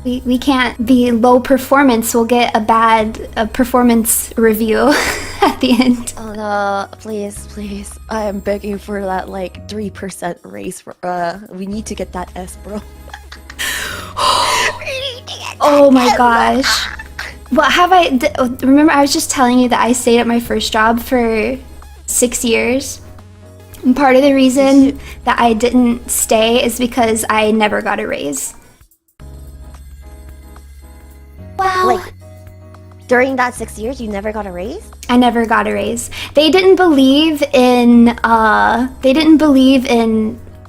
We can't be low performance. We'll get a bad performance review at the end. Oh no, please, please. I am begging for that like 3% raise. We need to get that S, bro. Oh my gosh. Well, remember I was just telling you that I stayed at my first job for 6 years? And part of the reason that I didn't stay is because I never got a raise. Wow. Like, during that 6 years, you never got a raise? I never got a raise. They didn't believe in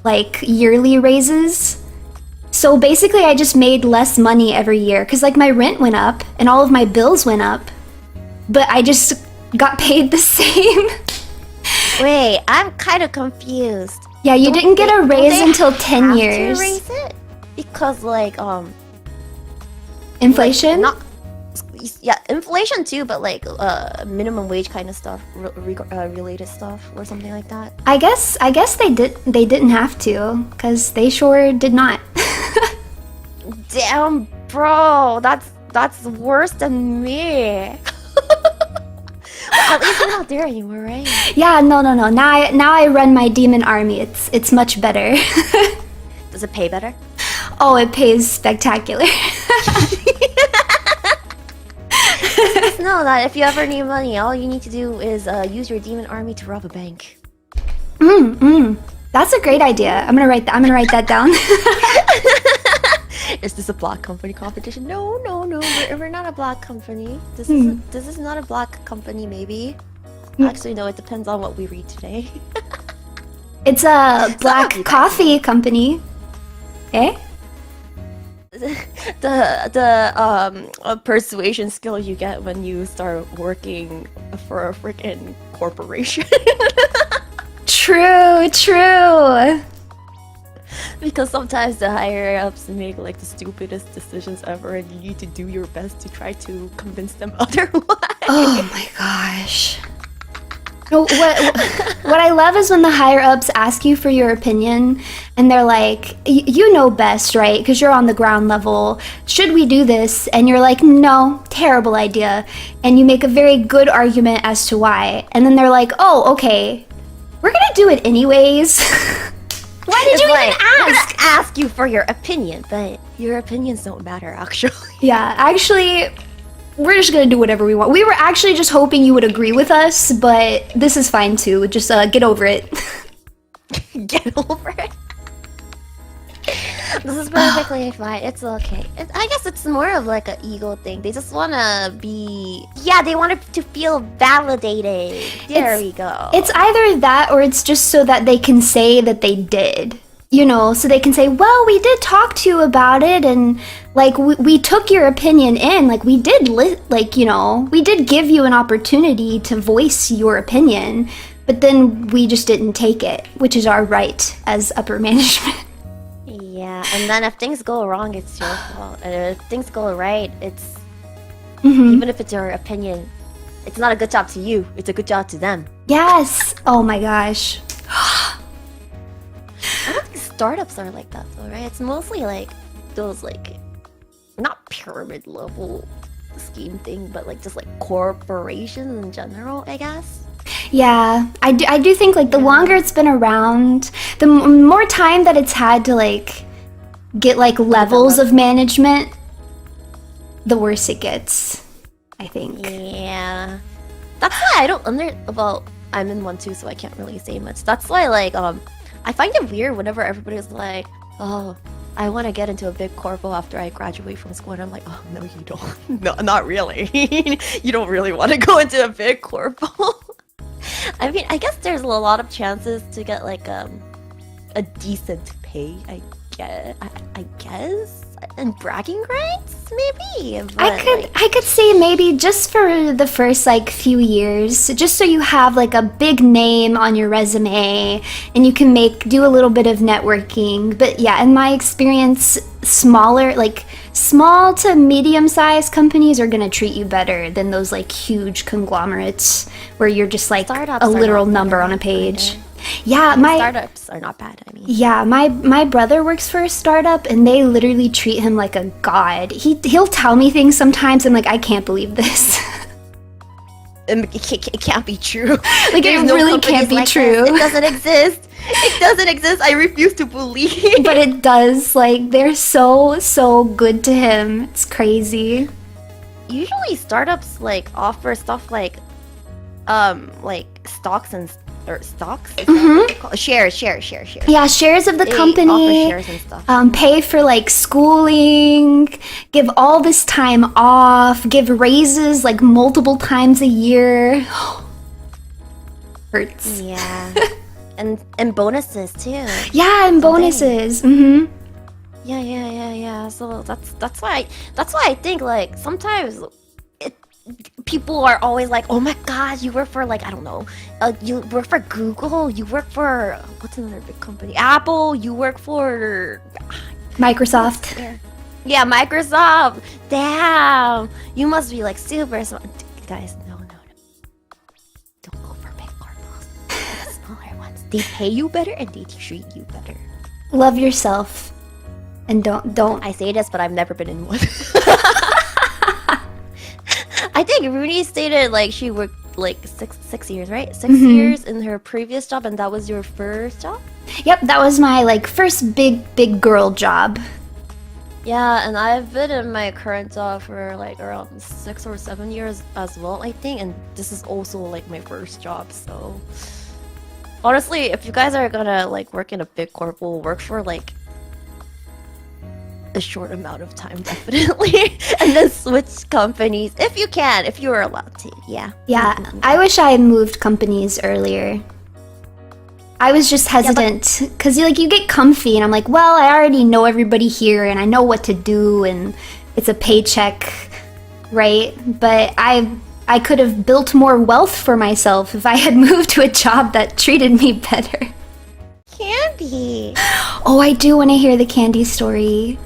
like yearly raises. So basically I just made less money every year because like my rent went up and all of my bills went up, but I just got paid the same. Wait, I'm kind of confused. Yeah, you didn't get a raise until 10 years. To raise it? Because like inflation? Like, yeah, inflation too, but like minimum wage kind of stuff, related stuff or something like that. I guess they didn't have to, because they sure did not. Damn, bro, that's worse than me. At least we're not there anymore, right? Yeah, no. Now I run my demon army. It's much better. Does it pay better? Oh, it pays spectacular. Just know that if you ever need money, all you need to do is use your demon army to rob a bank. That's a great idea. I'm gonna write that down. Is this a black company competition? No. We're not a black company. This is not a black company. Maybe. Actually, no. It depends on what we read today. It's a black coffee company. Eh? The persuasion skill you get when you start working for a freaking corporation. True. Because sometimes the higher ups make like the stupidest decisions ever, and you need to do your best to try to convince them otherwise. Oh my gosh. What I love is when the higher ups ask you for your opinion and they're like, you know best, right? Because you're on the ground level. Should we do this? And you're like, no, terrible idea. And you make a very good argument as to why. And then they're like, oh, okay, we're gonna do it anyways. Why did you even ask? We're gonna ask you for your opinion, but your opinions don't matter, actually. Yeah, actually, we're just gonna do whatever we want. We were actually just hoping you would agree with us, but this is fine too. Just get over it. Get over it. This is perfectly fine. It's okay. I guess it's more of like an ego thing. They just wanna be... Yeah, they want to feel validated. There we go. It's either that or it's just so that they can say that they did. You know, so they can say, well, we did talk to you about it and like we took your opinion in. Like we did we did give you an opportunity to voice your opinion, but then we just didn't take it, which is our right as upper management. Yeah, and then if things go wrong, it's your fault. And if things go right, it's... Even if it's your opinion, it's not a good job to you. It's a good job to them. Yes! Oh my gosh. I don't think startups are like that though, right? It's mostly like those like... Not pyramid level scheme thing, but like just like corporations in general, I guess. Yeah, I do think like the longer it's been around, the more time that it's had to like get like levels of management, the worse it gets, I think. Yeah, that's why I don't well, I'm in one too, so I can't really say much. That's why like I find it weird whenever everybody's like, oh, I want to get into a big corpo after I graduate from school, and I'm like, oh no, you don't. No, not really. You don't really want to go into a big corpo. I mean, I guess there's a lot of chances to get like a decent pay, I guess, and bragging rights, maybe. But, I could say maybe just for the first like few years, just so you have like a big name on your resume and you can do a little bit of networking. But yeah, in my experience, small to medium-sized companies are gonna treat you better than those like huge conglomerates where you're just like Startups a literal number on a page. Yeah, startups are not bad. I mean, my brother works for a startup, and they literally treat him like a god. He'll tell me things sometimes. I'm like, I can't believe this. it can't be true. Like, There's it no really companies can't be like true. this. It doesn't exist. It doesn't exist. I refuse to believe. But it does. Like, they're so good to him. It's crazy. Usually startups like offer stuff like stocks or stocks. Is that what they call it? Shares. Yeah, shares of the They company. offer shares and stuff. Pay for like schooling, give all this time off, give raises like multiple times a year. Hurts. Yeah. and bonuses too. Yeah, and bonuses. Yeah. So that's why I think like sometimes people are always like, oh my god, you work for like, I don't know, you work for Google, you work for what's another big company, Apple, you work for Microsoft. Yeah, Microsoft. Damn, you must be like super smart. Guys, no, don't go for big corpos. The smaller ones, they pay you better and they treat you better. Love yourself, and don't. I say this, but I've never been in one. I think Runie stated like she worked like six years, right? 6 years in her previous job, and that was your first job? Yep, that was my like first big girl job. Yeah, and I've been in my current job for like around 6 or 7 years as well, I think, and this is also like my first job, so honestly, if you guys are gonna like work in a big corporal, work for like a short amount of time, definitely, and then switch companies if you can, if you are allowed to. Yeah. I wish I had moved companies earlier. I was just hesitant because you get comfy, and I'm like, well, I already know everybody here, and I know what to do, and it's a paycheck, right? But I could have built more wealth for myself if I had moved to a job that treated me better. Candy. Oh, I do want to hear the candy story.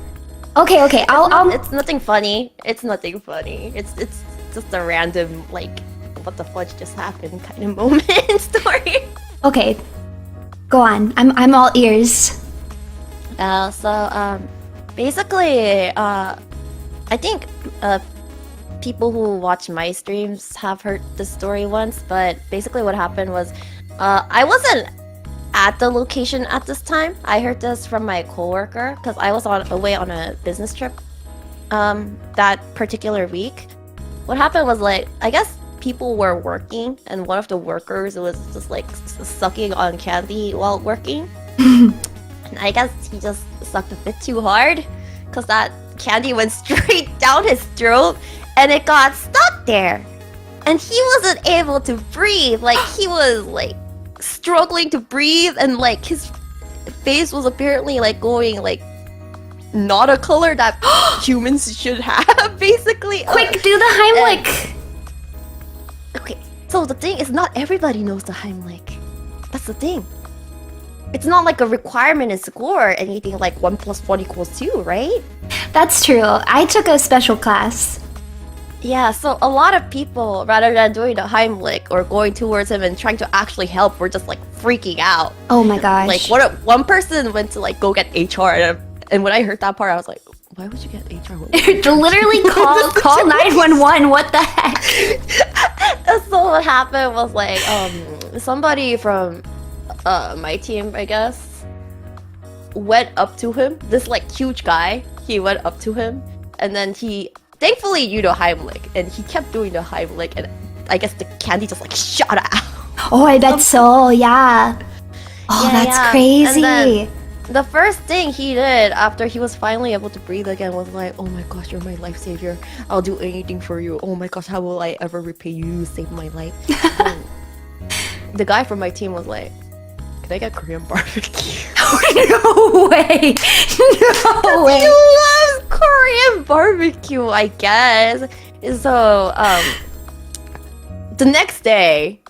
Okay, I'll. It's nothing funny. It's nothing funny. It's just a random like, what the fudge just happened kind of moment story. Okay, go on. I'm all ears. Basically, I think people who watch my streams have heard this story once, but basically what happened was, I wasn't at the location at this time. I heard this from my coworker because I was away on a business trip that particular week. What happened was, like, I guess people were working, and one of the workers was just like sucking on candy while working. And I guess he just sucked a bit too hard because that candy went straight down his throat and it got stuck there. And he wasn't able to breathe. Like, he was like struggling to breathe, and like his face was apparently like going like not a color that humans should have, basically. Quick, do the Heimlich! Okay, so the thing is, not everybody knows the Heimlich. That's the thing. It's not like a requirement in school or anything like 1 + 1 = 2, right? That's true. I took a special class. Yeah, so a lot of people, rather than doing the Heimlich or going towards him and trying to actually help, were just like freaking out. Oh my gosh. Like, one person went to like go get HR, and when I heard that part, I was like, why would you get HR? Literally call 911. What the heck? So what happened was like, somebody from my team, I guess, went up to him. This like huge guy, he went up to him, and then he thankfully you know Heimlich, and he kept doing the Heimlich, and I guess the candy just like shot out. Oh, I bet so. Yeah. Oh, Yeah, that's yeah. crazy. And then the first thing he did after he was finally able to breathe again was like, oh my gosh, you're my life savior. I'll do anything for you. Oh my gosh, how will I ever repay you? You saved my life. And the guy from my team was like, can I get Korean barbecue? No way. No way. He loves Korean barbecue, I guess. So, the next day,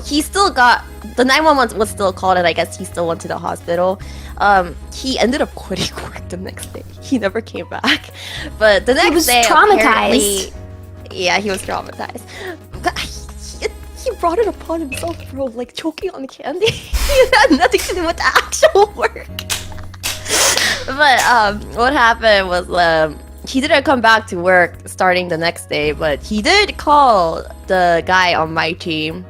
he still got, the 911 was still called, and I guess he still went to the hospital. He ended up quitting work the next day. He never came back. But the next day, traumatized. yeah, he was traumatized. But he he brought it upon himself, bro. Like choking on candy. It had nothing to do with the actual work. But what happened was he didn't come back to work starting the next day, but he did call the guy on my team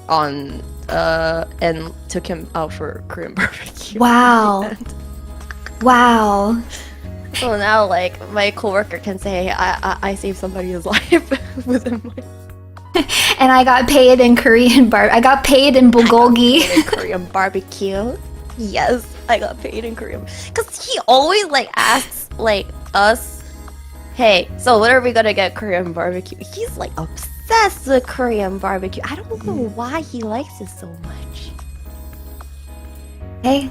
on and took him out for Korean barbecue. Wow. Wow. So now, like, my coworker can say, I saved somebody's life within my... And I got paid in Korean I got paid in bulgogi. In Korean barbecue. Yes, I got paid in Korean. Because he always, like, asks, like, us, hey, so when are we gonna get Korean barbecue? He's, like, obsessed with Korean barbecue. I don't know why he likes it so much. Hey.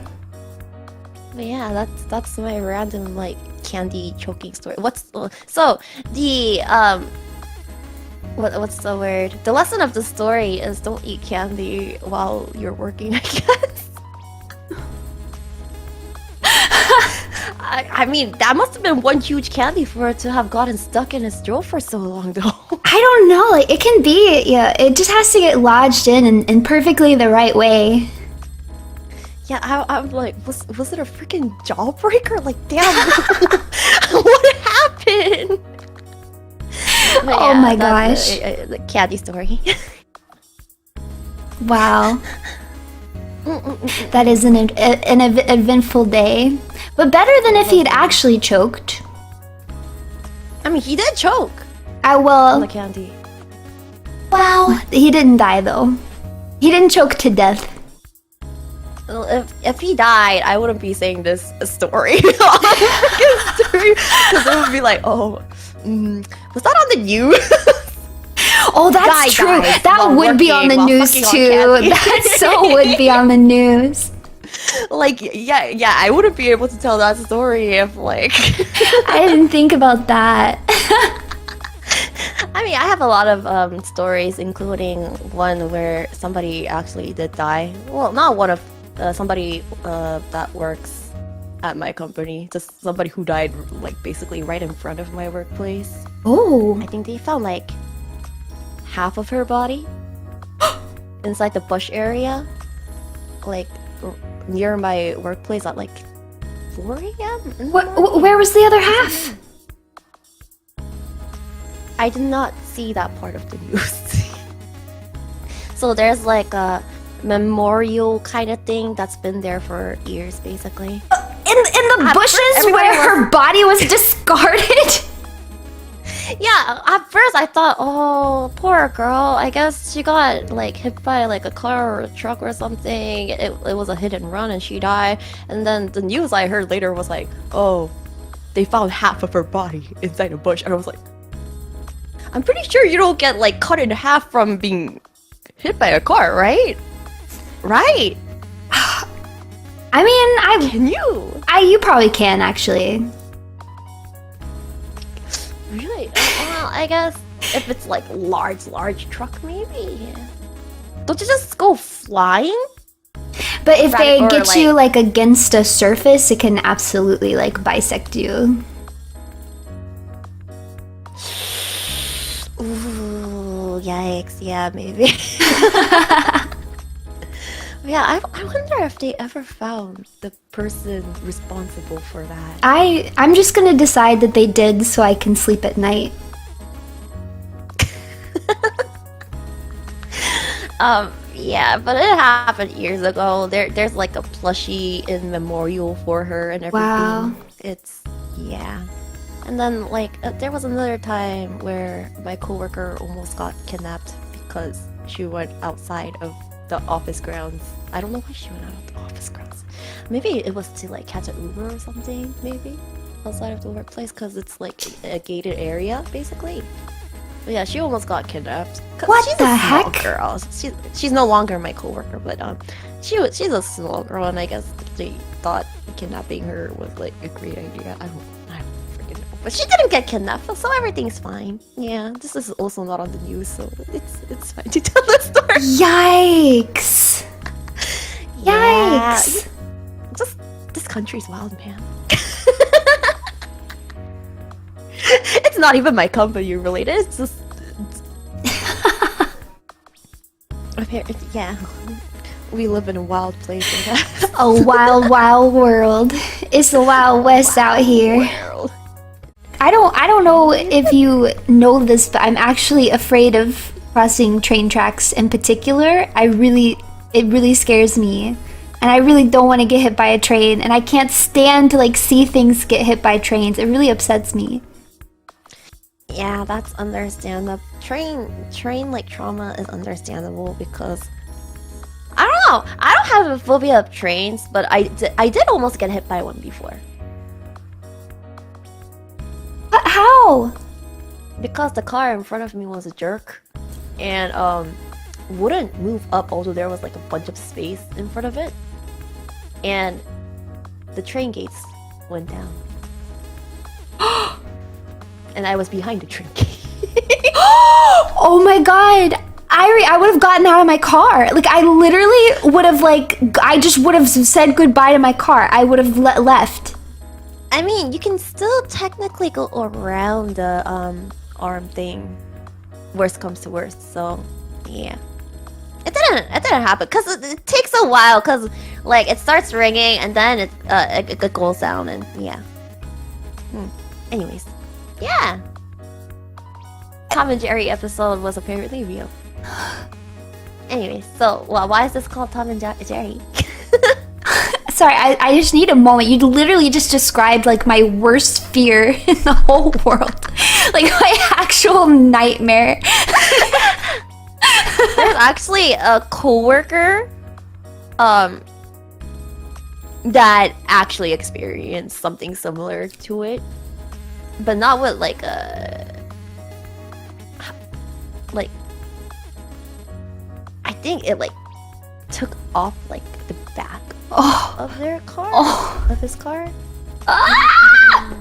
But yeah, that's my random, like, candy choking story. So the what's the word? The lesson of the story is don't eat candy while you're working, I guess. I mean, that must have been one huge candy for it to have gotten stuck in his throat for so long, though. I don't know, like it can be, yeah, it just has to get lodged in perfectly the right way. Yeah, I'm like, was it a freaking jawbreaker? Like, damn, what happened? But Oh yeah, my that's gosh. the candy story. Wow. That is an eventful day. But better than if he'd actually choked. I mean, he did choke I on will. the candy. Wow. He didn't die though. He didn't choke to death. Well, if he died, I wouldn't be saying this story. Because it would be like, oh, was that on the news? Oh, that's Guy true. dies That while would be on working the while news fucking on too. candy. That so would be on the news. Like, yeah, I wouldn't be able to tell that story if, like... I didn't think about that. I mean, I have a lot of stories, including one where somebody actually did die. Well, not one of... somebody that works at my company. Just somebody who died, like, basically right in front of my workplace. Oh. I think they found, like, half of her body inside the bush area. Like, near my workplace at, like, 4 a.m.? Where was the other half? I did not see that part of the news. So there's, like, a memorial kind of thing that's been there for years, basically. In the bushes where her body was discarded? Yeah, at first I thought, oh, poor girl. I guess she got, like, hit by, like, a car or a truck or something. It was a hit and run and she died. And then the news I heard later was like, oh, they found half of her body inside a bush. And I was like, I'm pretty sure you don't get, like, cut in half from being hit by a car, right? Right. I mean, Can you? you probably can actually. Really? Well, I guess if it's like large truck, maybe. Don't you just go flying? But if they Or, get you like against a surface, it can absolutely like bisect you. Ooh, yikes! Yeah, maybe. Yeah, I wonder if they ever found the person responsible for that. I'm just gonna decide that they did so I can sleep at night. Yeah, but it happened years ago. There's like a plushie in memorial for her and everything. Wow. It's, yeah. And then, like, there was another time where my coworker almost got kidnapped because she went outside of the office grounds. I don't know why she went out of the office grounds. Maybe it was to, like, catch an Uber or something, maybe? Outside of the workplace, because it's, like, a gated area, basically. But yeah, she almost got kidnapped. What she's the a small heck? girl. She's no longer my coworker, but she's a small girl, and I guess they thought kidnapping her was like a great idea. I don't freaking know. But she didn't get kidnapped, so everything's fine. Yeah, this is also not on the news, so it's fine to tell the story. Yikes! Yeah, Yikes! just this country's wild, man. It's not even my company related. It's just Yeah. We live in a wild place, I guess. A wild, wild world. It's the Wild West out here. World. I don't know if you know this, but I'm actually afraid of crossing train tracks in particular. It really scares me. And I really don't want to get hit by a train, and I can't stand to like see things get hit by trains. It really upsets me. Yeah, that's understandable. Train like trauma is understandable because I don't know. I don't have a phobia of trains, but I did almost get hit by one before. But how? Because the car in front of me was a jerk and wouldn't move up, although there was like a bunch of space in front of it. And the train gates went down. And I was behind the train gate. Oh my god. Airi, I would have gotten out of my car. Like, I literally would have, like, I just would have said goodbye to my car. I would have left. I mean, you can still technically go around the arm thing. Worst comes to worst, so yeah. It didn't happen because it takes a while because like it starts ringing and then it goes down and yeah. Anyways, yeah. Tom and Jerry episode was apparently real. Anyways, so why is this called Tom and Jerry? Sorry, I just need a moment. You literally just described like my worst fear in the whole world. Like my actual nightmare. There's actually a coworker that actually experienced something similar to it. But not with like a I think it like took off like the back of their car, of his car. I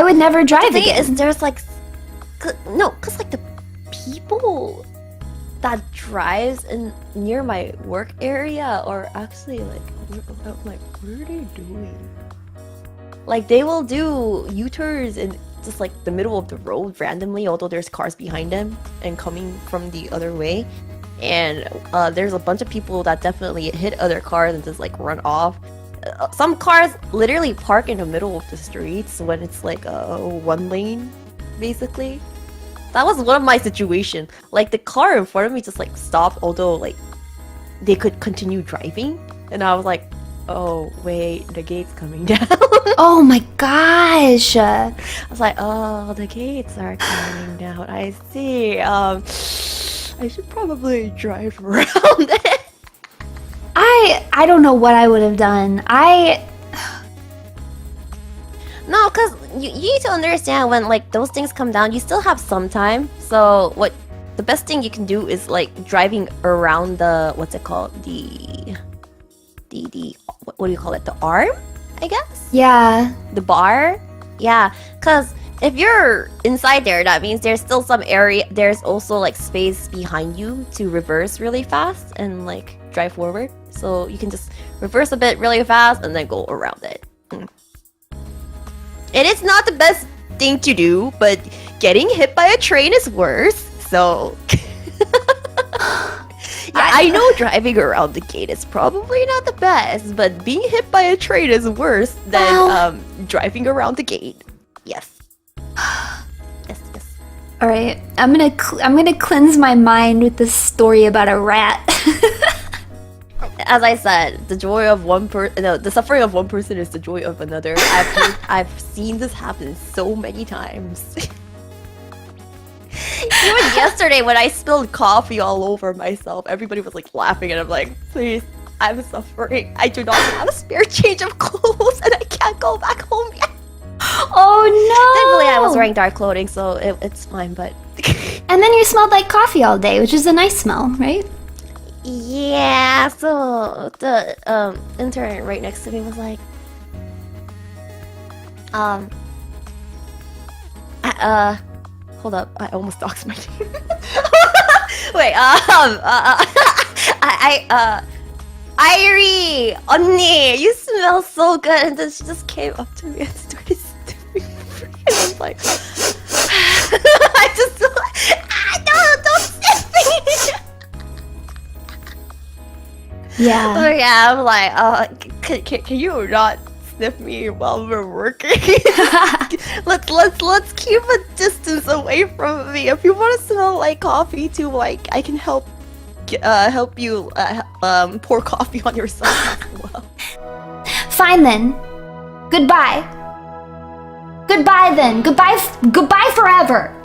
would never drive The thing again. is, there's like cause like the people that drives in near my work area are actually like, I'm like, what are they doing? Like they will do U-turns in just like the middle of the road randomly, although there's cars behind them and coming from the other way. And there's a bunch of people that definitely hit other cars and just like run off. Some cars literally park in the middle of the streets when it's like one lane, basically. That was one of my situation. Like the car in front of me just like stopped, although like they could continue driving, and I was like, oh wait, the gate's coming down. Oh my gosh. I was like, oh, the gates are coming down. I see. I should probably drive around it. I don't know what I would have done. No, because you need to understand when like those things come down, you still have some time. So the best thing you can do is like driving around the, what's it called? The what do you call it? The arm, I guess? Yeah. The bar? Yeah, because if you're inside there, that means there's still some area, there's also like space behind you to reverse really fast and like drive forward. So you can just reverse a bit really fast and then go around it. It is not the best thing to do, but getting hit by a train is worse, so... Yeah, I know driving around the gate is probably not the best, but being hit by a train is worse than driving around the gate. Yes. Yes. All right. I'm gonna cleanse my mind with this story about a rat. As I said, the suffering of one person is the joy of another. I've seen this happen so many times. Even yesterday when I spilled coffee all over myself, everybody was like laughing and I'm like, please, I'm suffering. I do not have a spare change of clothes and I can't go back home yet. Oh no! Thankfully I was wearing dark clothing, so it's fine, but... And then you smelled like coffee all day, which is a nice smell, right? Yeah, so the intern right next to me was like, hold up, I almost doxed my name. Wait, Airi, 언니, you smell so good, and then she just came up to me and started sniffing free, and I was like, I just, don't sniff me. Yeah. So yeah, I'm like, can you not sniff me while we're working? let's keep a distance away from me. If you want to smell like coffee too, like I can help you pour coffee on yourself as well. Fine then. Goodbye. Goodbye then. Goodbye forever.